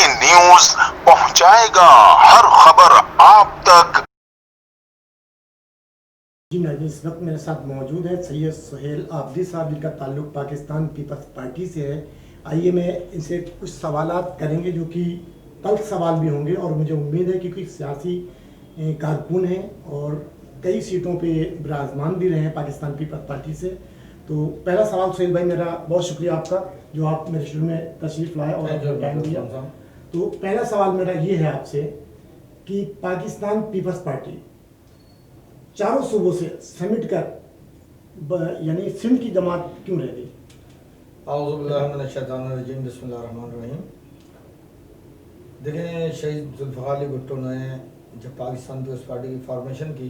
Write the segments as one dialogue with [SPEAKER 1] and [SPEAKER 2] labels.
[SPEAKER 1] News पहुंचाएगा हर खबर आप तक।
[SPEAKER 2] जी नाज़रीन, इस वक्त मेरे साथ मौजूद है सैयद सुहेल आबदी साहब, जिनका ताल्लुक पाकिस्तान पीपल्स पार्टी से है। आइए मैं इनसे कुछ सवालात करेंगे जो कि तल्ख सवाल भी होंगे, और मुझे उम्मीद है कि कोई सियासी कारकुन हैं और कई सीटों पे विराजमान भी रहे हैं पाकिस्तान पीपल्स पार्टी से। तो पहला सवाल सुहेल भाई, मेरा बहुत शुक्रिया आपका जो आप मेरे शुरू में तशरीफ़ लाए और अपना टाइम दिया। तो पहला सवाल मेरा ये है आपसे कि पाकिस्तान पीपल्स पार्टी चारों सूबों से समेट कर यानी सिंध की जमात क्यों रह गई?
[SPEAKER 3] आउज़ुबिल्लाहिमिनश्शैतानिर्रजीम, बिस्मिल्लाहिर्रहमानिर्रहीम। देखें, शहीद जुल्फ़िकार अली भुट्टो ने जब पाकिस्तान पीपल्स पार्टी की फॉर्मेशन की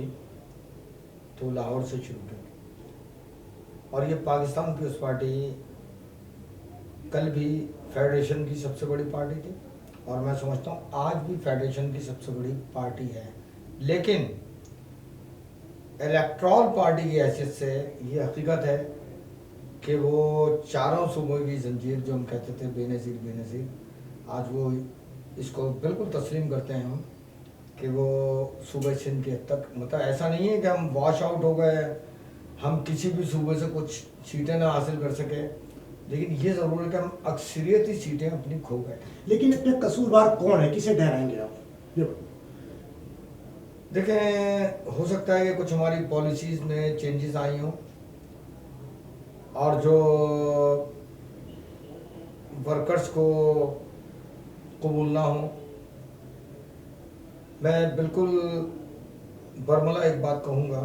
[SPEAKER 3] तो लाहौर से शुरू की, और ये पाकिस्तान पीपल्स पार्टी कल भी फेडरेशन की सबसे बड़ी पार्टी थी, और मैं समझता हूँ आज भी फेडरेशन की सबसे बड़ी पार्टी है। लेकिन इलेक्ट्रल पार्टी की हैसियत से ये हकीकत है कि वो चारों सूबों की जंजीर जो हम कहते थे बेनज़ीर, आज वो इसको बिल्कुल तस्लीम करते हैं हम कि वो सूबे सिंध के हद तक, मतलब ऐसा नहीं है कि हम वॉश आउट हो गए, हम किसी भी सूबे से कुछ सीटें ना हासिल कर सके, लेकिन ये ज़रूर है कि हम अक्सरियती सीटें अपनी खो गए।
[SPEAKER 2] लेकिन इसमें कसूरवार कौन है, किसे ठहराएंगे आप?
[SPEAKER 3] देखें, हो सकता है कि कुछ हमारी पॉलिसीज़ में चेंजेस आई हों, और जो वर्कर्स को कबूल ना हो। मैं बिल्कुल बरमला एक बात कहूँगा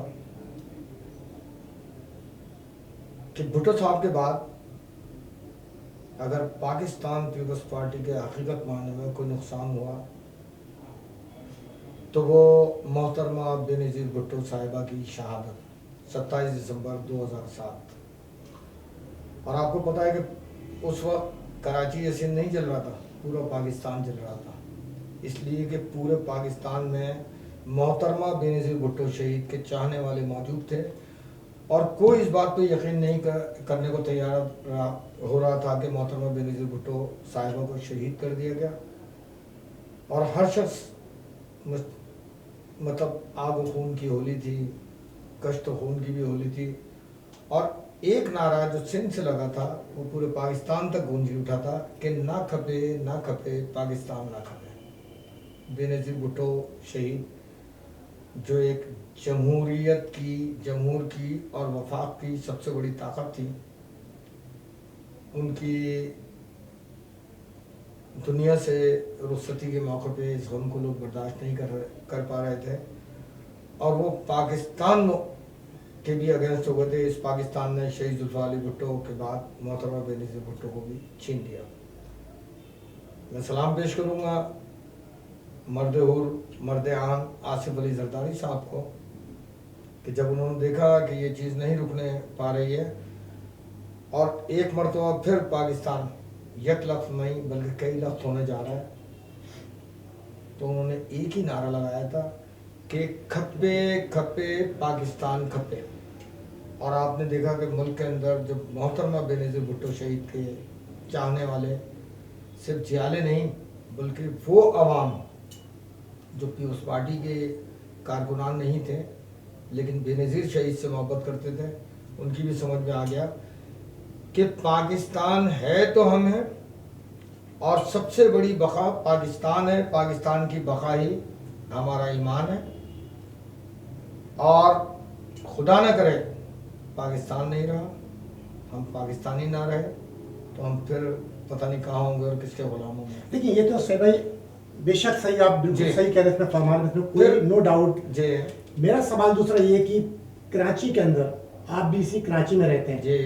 [SPEAKER 3] कि भुट्टो साहब के बाद अगर पाकिस्तान पीपल्स पार्टी के हकीकत मानने में कोई नुकसान हुआ तो वो मोहतरमा बेनज़ीर भुट्टो साहिबा की शहादत 27 दिसंबर 2007। और आपको पता है कि उस वक्त कराची ऐसे नहीं चल रहा था, पूरा पाकिस्तान चल रहा था, इसलिए कि पूरे पाकिस्तान में मोहतरमा बेनज़ीर भुट्टो शहीद के चाहने वाले मौजूद थे, और कोई इस बात पे यकीन नहीं करने को तैयार हो रहा था कि मोहतरमा बेनज़ीर भुट्टो साहिबा को शहीद कर दिया गया। और हर शख्स मतलब आग व खून की होली थी, कश्त खून की भी होली थी, और एक नारा जो सिंध से लगा था वो पूरे पाकिस्तान तक गूंज उठा था कि ना खपे पाकिस्तान ना खपे। बेनज़ीर भुट्टो शहीद, जो एक जमहूर की और वफाक की सबसे बड़ी ताकत थी, उनकी दुनिया से रुखसती के मौके पे इस गम को लोग बर्दाश्त नहीं कर पा रहे थे, और वो पाकिस्तान के भी अगेंस्ट हो गए थे। इस पाकिस्तान ने शहीद जुल्फ़िकार अली भुट्टो के बाद मोहतरमा बेनज़ीर भुट्टो को भी छीन लिया। मैं सलाम पेश करूँगा मर्द आन आसिफ अली जरदारी साहब को कि जब उन्होंने देखा कि ये चीज़ नहीं रुकने पा रही है और एक मरतबा फिर पाकिस्तान एक लफ्ज़ नहीं बल्कि कई लफ्ज़ होने जा रहा है, तो उन्होंने एक ही नारा लगाया था कि खप्पे खप्पे पाकिस्तान खप्पे। और आपने देखा कि मुल्क के अंदर जब मोहतरमा बेनज़ीर भुट्टो शहीद के चाहने वाले सिर्फ जियाले नहीं बल्कि वो अवाम जो पीपल्स पार्टी के कारकुनान नहीं थे लेकिन बेनज़ीर शहीद से मोहब्बत करते थे, उनकी भी समझ में आ गया कि पाकिस्तान है तो हम हैं, और सबसे बड़ी बका पाकिस्तान है, पाकिस्तान की बका ही हमारा ईमान है। और खुदा न करे पाकिस्तान नहीं रहा, हम पाकिस्तानी ना रहे तो हम फिर पता नहीं कहाँ होंगे और किसके गुलाम होंगे।
[SPEAKER 2] देखिए, ये तो सही भाई, बेशक सही, आप बिल्कुल सही कह रहे हैं, इसमें फरमान में कोई नो डाउट।
[SPEAKER 3] जी,
[SPEAKER 2] मेरा सवाल दूसरा ये कि कराची के अंदर, आप भी इसी कराची में रहते हैं
[SPEAKER 3] जी,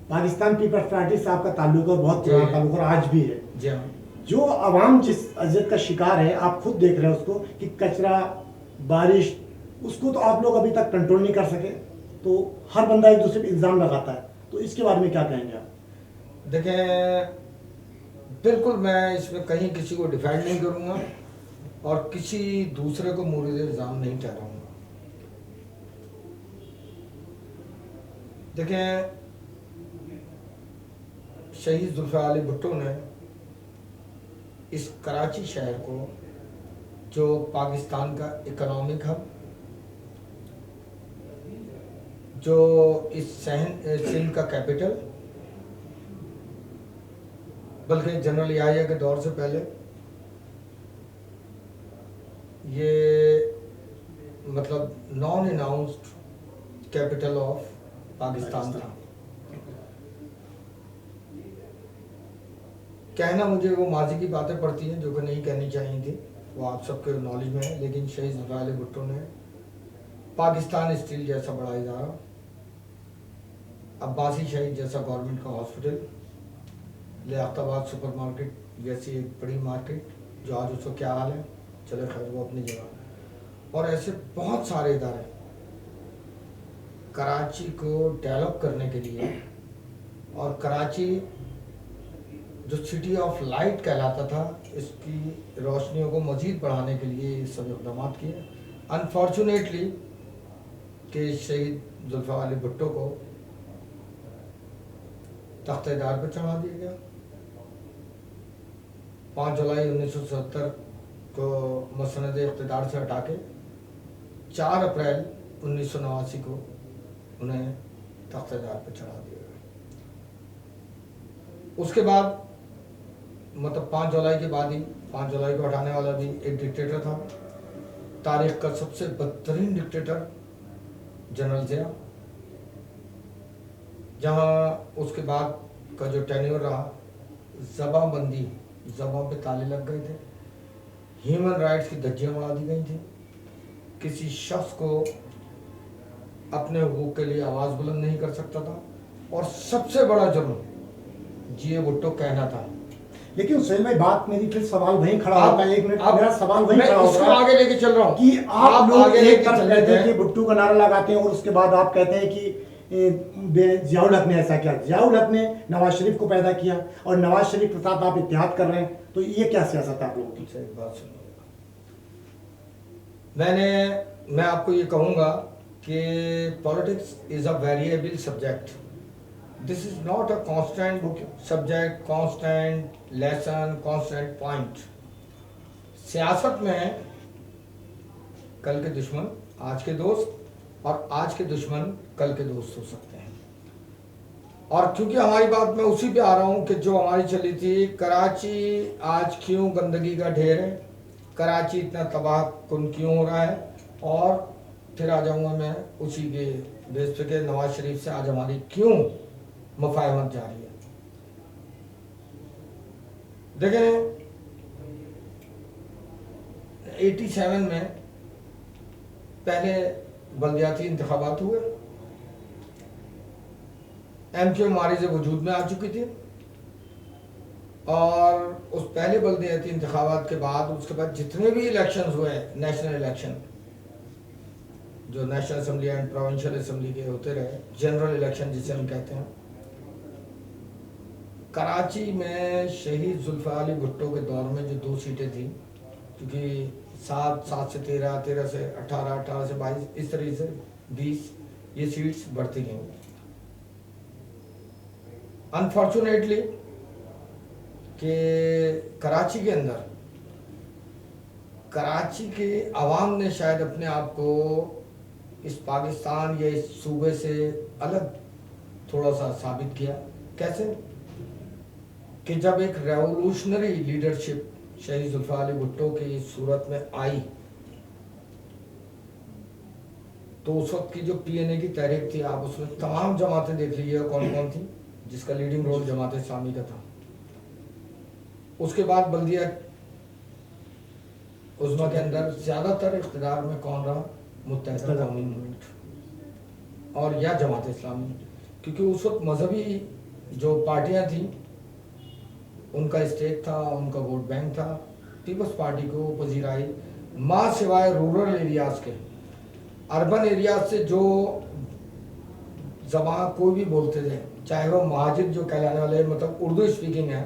[SPEAKER 2] पाकिस्तान पीपल्स पार्टी से आपका ताल्लुक है, बहुत पुराना ताल्लुक, और आज भी है।
[SPEAKER 3] जी हाँ।
[SPEAKER 2] जो आवाम जिस अजियत का शिकार है, आप खुद देख रहे हैं उसको कि कचरा, बारिश, उसको तो आप लोग अभी तक कंट्रोल नहीं कर सके, तो हर बंदा एक दूसरे पे इल्ज़ाम लगाता है, तो इसके बारे में क्या कहेंगे आप?
[SPEAKER 3] देखें, बिल्कुल मैं इसमें कहीं किसी को डिफेंड नहीं करूँगा और किसी दूसरे को मुरीद इल्ज़ाम नहीं ठहराऊँगा। देखें, शहीद जुल्फ़िकार अली भुट्टो ने इस कराची शहर को, जो पाकिस्तान का इकोनॉमिक हब, जो इस सिंध का कैपिटल, बल्कि जनरल याहिया के दौर से पहले ये मतलब non announced capital of Pakistan था। कहना मुझे वो माजी की बातें पड़ती हैं जो कि नहीं कहनी चाहिए थी, वो आप सबके नॉलेज में है, लेकिन शहीद जुल्फ़िकार अली भुट्टो ने पाकिस्तान स्टील जैसा बड़ा इदारा, अब्बासी शहीद जैसा गवर्नमेंट का हॉस्पिटल, लियाकताबाद सुपर मार्केट जैसी एक बड़ी मार्केट जो आज उसका क्या हाल है, चले खैर वो अपनी जगह, और ऐसे बहुत सारे इदारे कराची को डेवलप करने के लिए, और कराची जो सिटी ऑफ लाइट कहलाता था इसकी रोशनियों को मज़ीद बढ़ाने के लिए ये सब इक़दाम किए। अनफॉर्चुनेटली कि शहीद जुल्फ़िकार अली भुट्टो को तख्तेदार पर चढ़ा दिया गया। 5 जुलाई 1970 को मसनद इक़्तिदार से हटा के 4 अप्रैल 1989 को उन्हें तख्तेदार पर चढ़ा दिया गया। उसके बाद मतलब 5 जुलाई के बाद ही, 5 जुलाई को हटाने वाला भी एक डिक्टेटर था, तारीख का सबसे बदतरीन डिक्टेटर जनरल ज़िया, जहाँ उसके बाद का जो टेन्योर रहा, ज़बाबंदी, ज़बां पे ताले लग गए थे, ह्यूमन राइट्स की धज्जियाँ उड़ा दी गई थी, किसी शख्स को अपने हुकूक के लिए आवाज़ बुलंद नहीं कर सकता था, और सबसे बड़ा जुर्म जी भुट्टो कहना था।
[SPEAKER 2] लेकिन सुहेल भाई बात मेरी फिर सवाल वहीं खड़ा होता है, एक मिनट मेरा सवाल वहीं खड़ा
[SPEAKER 3] होता है, आगे लेके चल रहा हूँ
[SPEAKER 2] कि आप लोग एक तरफ
[SPEAKER 3] चल
[SPEAKER 2] कहते हैं कि भुट्टो का नारा लगाते हैं और उसके बाद आप कहते हैं कि ज़ियाउल हक ने ऐसा किया, ज़ियाउल हक ने नवाज शरीफ को पैदा किया और नवाज शरीफ के साथ आप इत्तेहाद कर रहे हैं, तो ये क्या सियासत है आप लोगों की?
[SPEAKER 3] एक बात सुनो, मैं आपको ये कहूँगा कि politics is a variable subject, this is not a constant subject, constant lesson, constant point. सियासत में कल के दुश्मन आज के दोस्त, और आज के दुश्मन कल के दोस्त हो सकते हैं। और क्योंकि हमारी बात में उसी पे आ रहा हूँ कि जो हमारी चली थी, कराची आज क्यों गंदगी का ढेर है, कराची इतना तबाह कुन क्यों हो रहा है, और फिर आ जाऊँगा मैं उसी के बेस पे के नवाज शरीफ से आज हमारी क्यों मुफाहमत जारी है। देखें 87 में पहले बल्दियाती इंतखाबात हुए, एमक्यू मारिज़ वजूद में आ चुकी थी, और उस पहले बल्दियाती इंतखाबात के बाद उसके बाद जितने भी इलेक्शंस हुए, नेशनल इलेक्शन जो national assembly and provincial assembly के होते रहे, जनरल इलेक्शन जिसे हम कहते हैं, कराची में शहीद जुल्फ़िकार अली भुट्टो के दौर में जो 2 सीटें थी, क्योंकि 7 से 13, 13 से 18, 18 से 22, इस तरीके से 20 ये सीट्स बढ़ती गई। अनफॉर्चुनेटली कि कराची के अंदर, कराची के अवाम ने शायद अपने आप को इस पाकिस्तान या इस सूबे से अलग थोड़ा सा साबित किया। कैसे? कि जब एक रेवोल्यूशनरी लीडरशिप शहीद जुल्फ़िकार अली भुट्टो की सूरत में आई, तो उस वक्त की जो पीएनए की तहरीक थी, आप उसमें तमाम जमातें देख लीजिए कौन कौन थी, जिसका लीडिंग रोल जमात इस्लामी का था। उसके बाद बल्दिया उज़्मा के अंदर ज़्यादातर इक़्तिदार में कौन रहा? मुत्तहिदा कौमी मूवमेंट और या जमात इस्लामी, क्योंकि उस वक्त मजहबी जो पार्टियां थी उनका स्टेक था, उनका वोट बैंक था। पीपल्स पार्टी को पजीर आई, माँ सिवाय रूरल एरियाज़ के, अर्बन एरियाज से जो ज़बान कोई भी बोलते थे, चाहे वो महाजिर जो कहलाने वाले मतलब उर्दू स्पीकिंग है,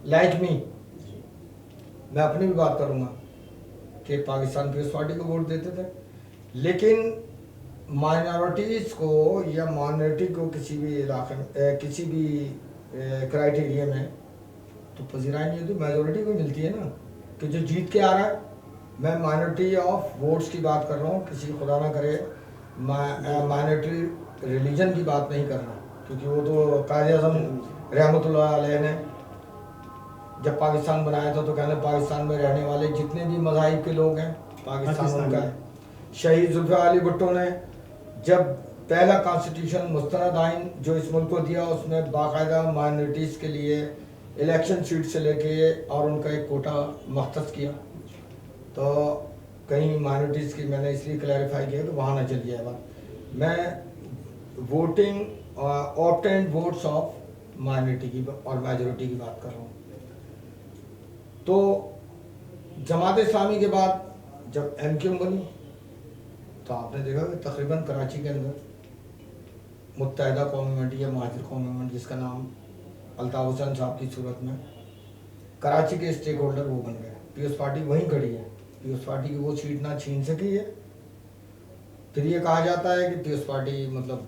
[SPEAKER 3] लाइक मी, मैं अपनी भी बात करूँगा कि पाकिस्तान पीपल्स पार्टी को वोट देते थे, लेकिन माइनॉरिटीज़ को या माइनॉरिटी को किसी भी इलाके में किसी भी क्राइटेरिया में तो पजीराई नहीं होती, मेजोरिटी को मिलती है ना, कि जो जीत के आ रहा है। मैं माइनॉरिटी ऑफ वोट्स की बात कर रहा हूँ, किसी खुदा ना करे माइनॉरिटी रिलीजन की बात नहीं कर रहा, क्योंकि वो तो कायदे आज़म रहमतुल्लाह अलैह ने जब पाकिस्तान बनाया था तो कहने पाकिस्तान में रहने वाले जितने भी मज़ाहिब के लोग हैं पाकिस्तान उनका है। शहीद जुल्फ़िकार अली भुट्टो ने जब पहला कॉन्स्टिट्यूशन मुस्तनद आइन जो इस मुल्क को दिया, उसमें बाकायदा माइनॉरिटीज़ के लिए इलेक्शन सीट से लेके और उनका एक कोटा मख्तस किया। तो कहीं माइनॉरिटीज़ की मैंने इसलिए क्लैरिफाई किया कि वहाँ ना चली जाए बात। मैं voting obtained votes of minority की और मेजोरिटी की बात कर रहा हूँ। तो जमात इस्लामी के बाद जब MQM बनी तो आपने देखा कि तकरीबन कराची के अंदर मुत्तहिदा कौमी मंडी या महाजिर कौमी मंडी, जिसका नाम अल्ताफ़ हुसैन साहब की सूरत में कराची के स्टेक होल्डर वो बन गए। पीपल्स पार्टी वहीं खड़ी है, पीपल्स पार्टी की वो सीट ना छीन सकी है। फिर ये कहा जाता है कि पीपल्स पार्टी मतलब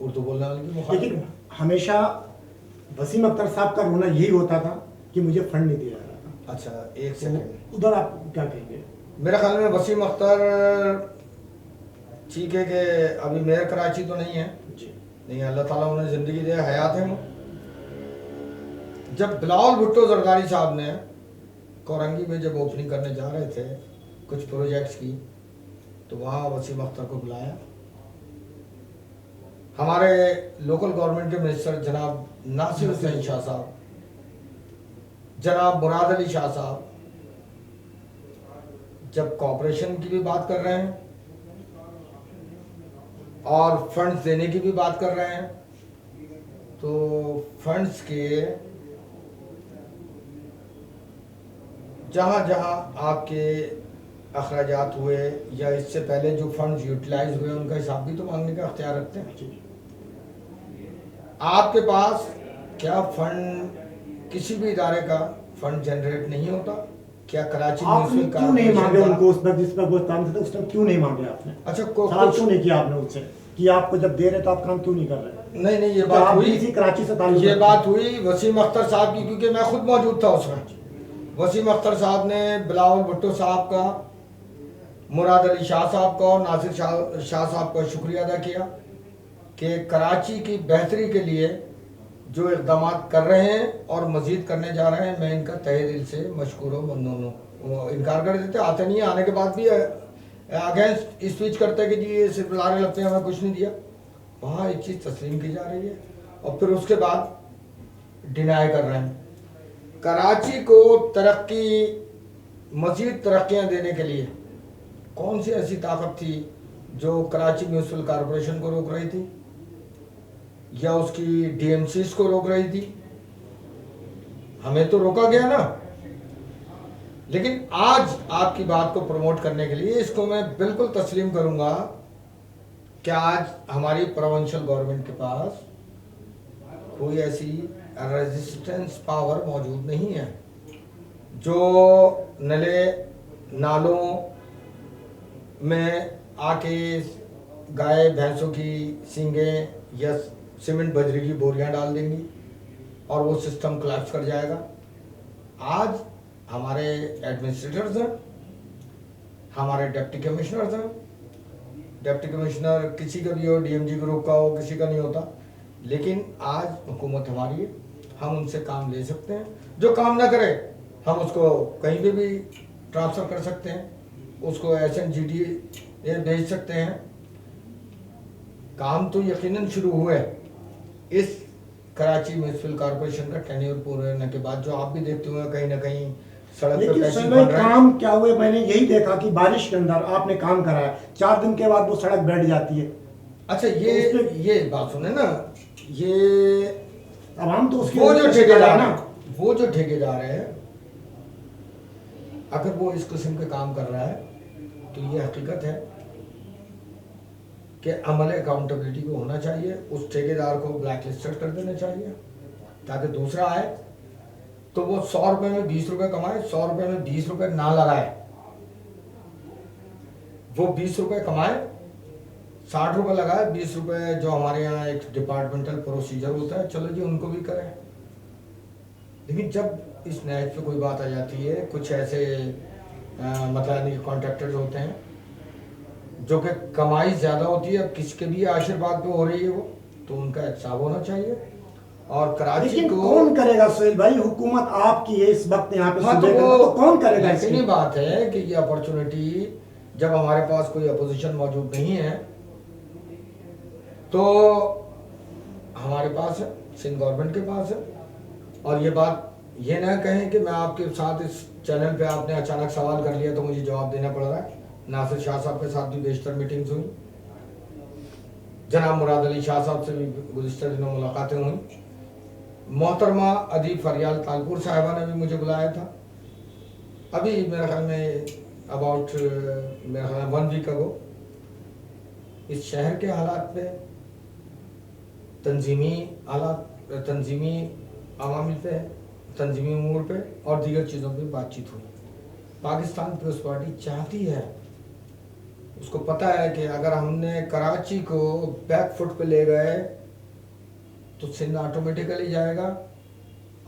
[SPEAKER 3] उर्दू बोलने वाले की मुखालिफ है।
[SPEAKER 2] लेकिन हमेशा वसीम अख्तर साहब का रोना यही होता था कि मुझे फंड नहीं दिया जा रहा।
[SPEAKER 3] अच्छा एक
[SPEAKER 2] तो
[SPEAKER 3] सेकंड,
[SPEAKER 2] उधर आप क्या कहेंगे?
[SPEAKER 3] मेरे ख्याल में वसीम अख्तर ठीक है कि अभी मेयर कराची तो नहीं है
[SPEAKER 2] जी,
[SPEAKER 3] नहीं, अल्लाह ताला उन्हें ज़िंदगी दे, हयात है वो। जब बिलावल भुट्टो जरदारी साहब ने कोरंगी में जब ओपनिंग करने जा रहे थे कुछ प्रोजेक्ट्स की, तो वहाँ वसीम अख्तर को बुलाया। हमारे लोकल गवर्नमेंट के मिनिस्टर जनाब नासिर हुसैन शाह साहब, जनाब मुराद अली शाह साहब जब कॉपरेशन की भी बात कर रहे हैं और फंड्स देने की भी बात कर रहे हैं, तो फंड्स के जहाँ जहाँ आपके अखराजात हुए या इससे पहले जो फंड्स यूटिलाइज हुए उनका हिसाब भी तो मांगने का अख्तियार रखते हैं। आपके पास क्या फंड किसी भी इदारे का फंड जनरेट नहीं होता? क्या कराची
[SPEAKER 2] आपने
[SPEAKER 3] म्यूनिसिपल
[SPEAKER 2] क्यों नहीं मांगे
[SPEAKER 3] कॉर्पोरेशन
[SPEAKER 2] उनको उस वक्त जिस पर वो काम था उस टाइम क्यों नहीं मांगे आपने?
[SPEAKER 3] अच्छा
[SPEAKER 2] सवाल क्यों नहीं किया आपने उनसे कि आपको जब दे रहे तो आप काम क्यों नहीं कर रहे?
[SPEAKER 3] नहीं नहीं, ये
[SPEAKER 2] तो
[SPEAKER 3] बात
[SPEAKER 2] आप
[SPEAKER 3] हुई,
[SPEAKER 2] इसी कराची से ताल्लुक
[SPEAKER 3] ये
[SPEAKER 2] रखते
[SPEAKER 3] बात
[SPEAKER 2] हैं।
[SPEAKER 3] हुई वसीम अख्तर साहब की, क्योंकि मैं खुद मौजूद था उसमें। वसीम अख्तर साहब ने बिलावल भुट्टो साहब का, मुराद अली शाह साहब का और नासिर शाह साहब का शुक्रिया अदा किया कि कराची की बेहतरी के लिए जो इक़दाम कर रहे हैं और मज़ीद करने जा रहे हैं, मैं इनका तहे दिल से मशकूर व ममनून हूँ। वो इनकार कर देते, आते नहीं है, आने के बाद भी अगेंस्ट स्पीच करते हैं कि जी ये सिर्फ लारे लगते हैं, हमें कुछ नहीं दिया। वहाँ एक चीज़ तस्लीम की जा रही है और फिर उसके बाद डिनाई कर रहे हैं। कराची को तरक्की, मज़ीद तरक्कियाँ देने के लिए कौन सी ऐसी ताकत थी जो कराची म्यूनिसिपल कॉर्पोरेशन को रोक रही थी या उसकी DMCs को रोक रही थी? हमें तो रोका गया ना। लेकिन आज आपकी बात को प्रमोट करने के लिए इसको मैं बिल्कुल तस्लीम करूंगा कि आज हमारी प्रोविंशियल गवर्नमेंट के पास कोई ऐसी रेजिस्टेंस पावर मौजूद नहीं है जो नले नालों में आके गाय भैंसों की सींगें या सीमेंट बजरी की बोरियां डाल देंगी और वो सिस्टम कोलैप्स कर जाएगा। आज हमारे एडमिनिस्ट्रेटर्स हैं, हमारे डिप्टी कमिश्नर्स हैं। डिप्टी कमिश्नर किसी का भी हो, DMG ग्रुप का हो, किसी का नहीं होता, लेकिन आज हुकूमत हमारी है, हम उनसे काम ले सकते हैं। जो काम ना करे हम उसको कहीं पे भी ट्रांसफ़र कर सकते हैं, उसको SNGT भेज सकते हैं। काम तो यकीनन शुरू हुए इस कराची म्यूनिसिपल कॉर्पोरेशन का टेन्योर पूरे होने के बाद, जो आप भी देखते हुए कहीं ना कहीं सड़क पे
[SPEAKER 2] लेकिन
[SPEAKER 3] पैसे
[SPEAKER 2] समय
[SPEAKER 3] बन रहे हैं।
[SPEAKER 2] काम क्या हुए, मैंने यही देखा कि बारिश के अंदर आपने काम कराया, 4 दिन के बाद वो सड़क बैठ जाती है।
[SPEAKER 3] अच्छा ये बात सुने ना, ये
[SPEAKER 2] अब हम तो उसकी
[SPEAKER 3] वो जो ठेकेदार
[SPEAKER 2] ना,
[SPEAKER 3] हैं, वो जो ठेकेदार है, अगर वो इस किस्म के काम कर रहा है तो ये हकीकत है कि अमल अकाउंटेबिलिटी को होना चाहिए। उस ठेकेदार को ब्लैक लिस्टेड कर देना चाहिए ताकि दूसरा आए तो वो 100 रुपए में 20 रुपए कमाए, 100 रुपए में 20 रुपए ना लगाए। वो 20 रुपए कमाए, 60 रुपए लगाए, 20 रुपए जो हमारे यहाँ एक डिपार्टमेंटल प्रोसीजर होता है, चलो जी उनको भी करें। लेकिन जब इस नहज पे कोई बात आ जाती है, कुछ ऐसे मतलब कॉन्ट्रैक्टर्स होते हैं जो कि कमाई ज़्यादा होती है, अब किसके भी आशीर्वाद पे हो रही है वो, तो उनका हिसाब होना चाहिए। और कराची
[SPEAKER 2] लेकिन
[SPEAKER 3] को
[SPEAKER 2] कौन करेगा सुहेल भाई? हुकूमत आपकी है इस वक्त यहाँ पे,
[SPEAKER 3] हाँ
[SPEAKER 2] सूबे का, तो कौन करेगा
[SPEAKER 3] लेकिन
[SPEAKER 2] इसकी?
[SPEAKER 3] बात है कि ये अपॉर्चुनिटी जब हमारे पास कोई अपोजिशन मौजूद नहीं है तो हमारे पास है, सिंध गवर्नमेंट के पास है। और ये बात ये ना कहें कि मैं आपके साथ इस चैनल पे आपने अचानक सवाल कर लिया तो मुझे जवाब देना पड़ रहा है। नासिर शाह साहब के साथ भी बेशतर मीटिंग्स हुई, जनाब मुराद अली शाह साहब से भी गुज़िश्ता दिनों मुलाकातें हुई, मोहतरमा अदीब फरियाल तालपुर साहिबा ने भी मुझे बुलाया था अभी मेरे ख्याल में अबाउट मेरे ख्याल में 1 वीक अगो। इस शहर के हालात पे, तंजीमी हालात, तंजीमी अवामिल पे, तंजीमी उमूर पे और दीगर चीज़ों पे बातचीत हुई। पाकिस्तान पीपल्स पार्टी चाहती है, उसको पता है कि अगर हमने कराची को बैक फुट पे ले गए तो सिंध ऑटोमेटिकली जाएगा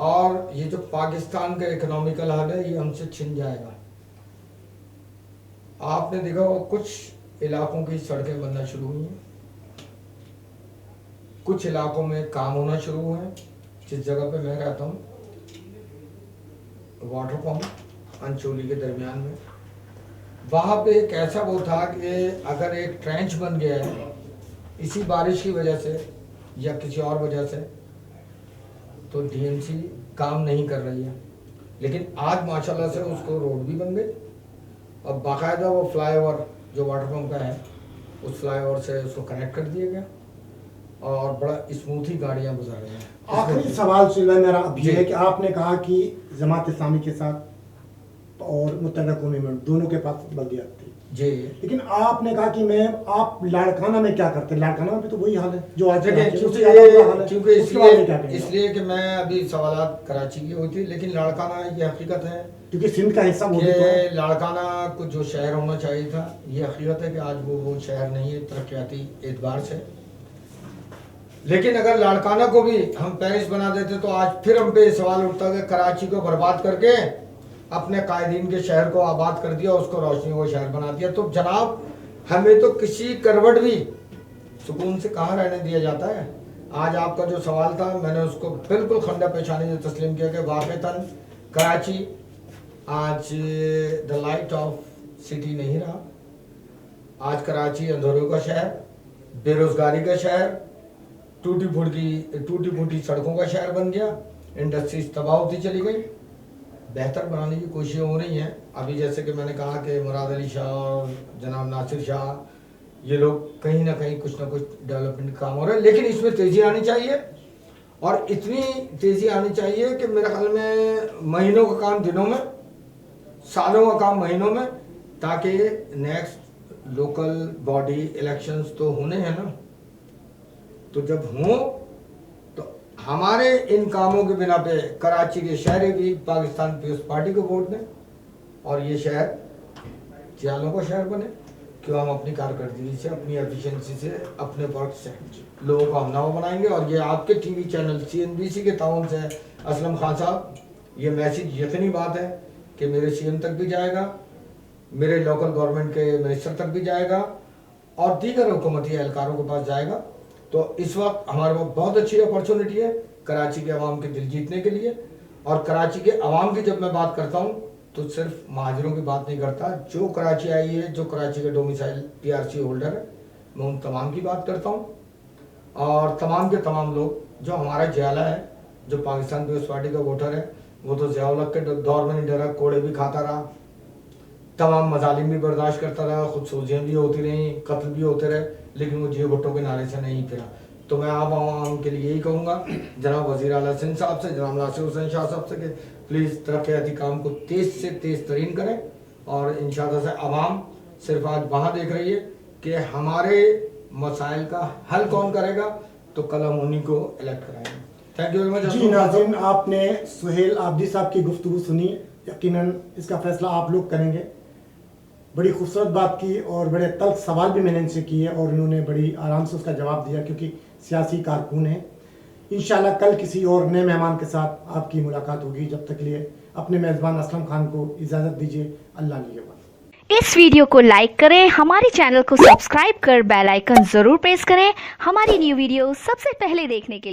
[SPEAKER 3] और ये जो पाकिस्तान का इकोनॉमिकल हाल है ये हमसे छिन जाएगा। आपने देखा वो कुछ इलाकों की सड़कें बनना शुरू हुई हैं, कुछ इलाकों में काम होना शुरू हुए हैं। जिस जगह पे मैं रहता हूँ, वाटर पंप अंचोली के दरमियान में, वहाँ पे एक ऐसा वो था कि अगर एक ट्रेंच बन गया है इसी बारिश की वजह से या किसी और वजह से तो डीएमसी काम नहीं कर रही है। लेकिन आज माशाल्लाह से उसको रोड भी बन गई और बाकायदा वो फ्लाईओवर जो वाटर पंप का है उस फ्लाईओवर से उसको कनेक्ट कर दिया गया और बड़ा स्मूथ ही गाड़ियाँ गुजर रही हैं।
[SPEAKER 2] आखिरी सवाल सुहेल भाई मेरा अब ये
[SPEAKER 3] जी।
[SPEAKER 2] है कि आपने कहा कि जमात इस्लामी के साथ और मुत्तहदा कौमी मुल्क दोनों के पास बल्दियात थी,
[SPEAKER 3] जी,
[SPEAKER 2] लेकिन आपने कहा कि आप लाड़काना में क्या करते हैं? लाड़काना में भी तो वही हाल है जो आज
[SPEAKER 3] देखिए,
[SPEAKER 2] कराची है, उससे ज़्यादा बुरा हाल है।
[SPEAKER 3] क्योंकि
[SPEAKER 2] उसके बारे में क्या
[SPEAKER 3] इसलिए
[SPEAKER 2] कहेंगे?
[SPEAKER 3] इसलिए कि मैं अभी सवालात कराची की हुई थी, लेकिन लाड़काना ये हकीकत है
[SPEAKER 2] क्योंकि सिंध का हिस्सा वो भी तो है।
[SPEAKER 3] कि लाड़काना को जो शहर होना चाहिए था, ये हकीकत है कि आज वो शहर नहीं है तरक्याती एतबार से। लेकिन अगर लाड़काना को भी हम पेरिस बना देते तो आज फिर हम पे सवाल उठता कि कराची को बर्बाद करके अपने कायदीन के शहर को आबाद कर दिया, उसको रोशनी वो शहर बना दिया। तो जनाब हमें तो किसी करवट भी सुकून से कहाँ रहने दिया जाता है। आज आपका जो सवाल था मैंने उसको बिल्कुल खंडा पेशानी से तस्लीम किया कि वाक़तन कराची आज द लाइट ऑफ सिटी नहीं रहा। आज कराची अंधेरों का शहर, बेरोजगारी का शहर, टूटी फूटी सड़कों का शहर बन गया, इंडस्ट्रीज तबाह होती चली गई। बेहतर बनाने की कोशिशें हो रही हैं। अभी जैसे कि मैंने कहा कि मुराद अली शाह और जनाब नासिर शाह ये लोग कहीं ना कहीं कुछ ना कुछ डेवलपमेंट काम हो रहा है, लेकिन इसमें तेज़ी आनी चाहिए और इतनी तेज़ी आनी चाहिए कि मेरे ख्याल में महीनों का काम दिनों में, सालों का काम महीनों में, ताकि नेक्स्ट लोकल बॉडी इलेक्शंस तो होने हैं ना, तो जब हों तो हमारे इन कामों के बिना पे कराची के शहरी भी पाकिस्तान पीपल्स पार्टी को वोट दें और ये शहर जियालों का शहर बने। क्यों हम अपनी कारकर्दगी से, अपनी एफिशिएंसी से, अपने वर्क से लोगों को हमनामा बनाएंगे। और ये आपके टीवी चैनल CNBC के ताउन से असलम खान साहब, ये मैसेज यकीनी बात है कि मेरे CM तक भी जाएगा, मेरे लोकल गवर्नमेंट के मिनिस्टर तक भी जाएगा और दीगर हुकूमती एहलकारों के पास जाएगा। तो इस वक्त हमारे पास बहुत अच्छी अपॉर्चुनिटी है कराची के अवाम के दिल जीतने के लिए। और कराची के अवाम की जब मैं बात करता हूँ तो सिर्फ महाजरों की बात नहीं करता, जो कराची आई है, जो कराची के डोमिसाइल PRC होल्डर है, मैं उन तमाम की बात करता हूँ। और तमाम के तमाम लोग जो हमारा जियाला है, जो पाकिस्तान पीपल्स पार्टी का वोटर है, वो तो ज़िया-उल-हक के दौर में नहीं डरा, कोड़े भी खाता रहा, तमाम मजालिम भी बर्दाश्त करता रहा, खुदसूजियाँ भी होती रहीं, कत्ल भी होते रहे, लेकिन वो जियो भुट्टो के नारे से नहीं फिरा। तो मैं आप आवाम के लिए यही कहूँगा, जनाब वज़ीर आला सिंध साहब से, जनाब नासिर हुसैन शाह साहब से, कि प्लीज़ तरक्याती काम को तेज़ से तेज़ तरीन करें। और इंशाअल्लाह से आवाम सिर्फ आज वहाँ देख रही है कि हमारे मसाइल का हल कौन करेगा, तो कल हम उन्हीं को इलेक्ट कराएंगे। Thank you very much.
[SPEAKER 2] जी नाज़रीन, आपने सुहेल आबदी साहब की गुफ्तगू सुनी, यकीनन इसका फैसला आप लोग करेंगे। बड़ी खूबसूरत बात की और बड़े तल्ख सवाल भी मैंने इनसे किए और उन्होंने बड़ी आराम से उसका जवाब दिया, क्योंकि सियासी कारकुन हैं। इंशाल्लाह कल किसी और नए मेहमान के साथ आपकी मुलाकात होगी। जब तक लिए अपने मेज़बान असलम खान को इजाज़त दीजिए। अल्लाह निगहबान।
[SPEAKER 4] इस वीडियो को लाइक करें, हमारे चैनल को सब्सक्राइब कर बेल आइकन जरूर प्रेस करें हमारी न्यू वीडियो सबसे पहले देखने के लिए।